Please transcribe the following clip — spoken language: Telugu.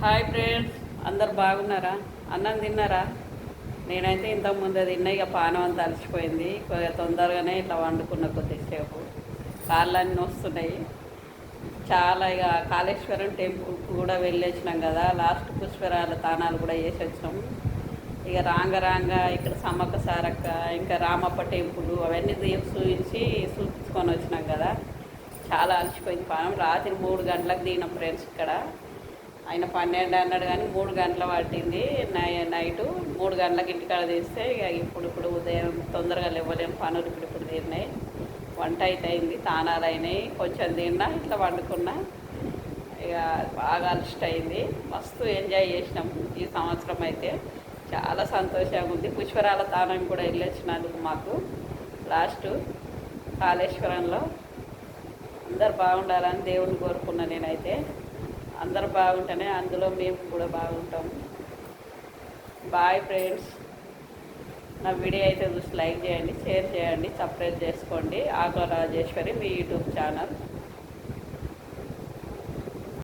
హాయ్ ఫ్రెండ్స్, అందరు బాగున్నారా? అన్నం తిన్నారా? నేనైతే ఇంతకుముందు తిన్నా. ఇక పానం అంతా అలసిపోయింది. కొద్దిగా తొందరగానే ఇట్లా వండుకున్న కొద్దిసేపు. కాళ్ళన్నీ వస్తున్నాయి చాలా. ఇక కాళేశ్వరం టెంపుల్ కూడా వెళ్ళొచ్చినాం కదా, లాస్ట్ పుష్కరాల తానాలు కూడా వేసి వచ్చినాం. ఇక రాంగ ఇక్కడ సమ్మక్క సారక్క ఇంకా రామప్ప టెంపుల్ అవన్నీ చూపించుకొని వచ్చినాం కదా. చాలా అలసిపోయింది పానం. రాత్రి 3 గంటలకు దిగినాం ఫ్రెండ్స్. ఇక్కడ ఆయన 12 అన్నాడు కానీ 3 గంటలు పట్టింది. నైటు 3 గంటలకు ఇంటికాడ తీస్తే ఇక ఇప్పుడు ఉదయం తొందరగా లేవలేము. పనులు ఇప్పుడు తీరినాయి. వంట అయితే అయింది, తానాలు అయినాయి. కొంచెం తిన్నా, ఇట్లా వండుకున్నా. ఇక బాగా అలసిట్ అయింది. మస్తు ఎంజాయ్ చేసినాం ఈ సంవత్సరం. అయితే చాలా సంతోషంగా ఉంది. పుష్కరాల తానం కూడా వెళ్ళొచ్చినందుకు మాకు లాస్ట్ కాళేశ్వరంలో. అందరు బాగుండాలని దేవుని కోరుకున్నా నేనైతే. అందరు బాగుంటేనే అందులో మేము కూడా బాగుంటాము. Bye friends. నా వీడియో అయితే చూసి లైక్ చేయండి, షేర్ చేయండి, సబ్స్క్రైబ్ చేసుకోండి. ఆకుల రాజేశ్వరి మీ యూట్యూబ్ ఛానల్.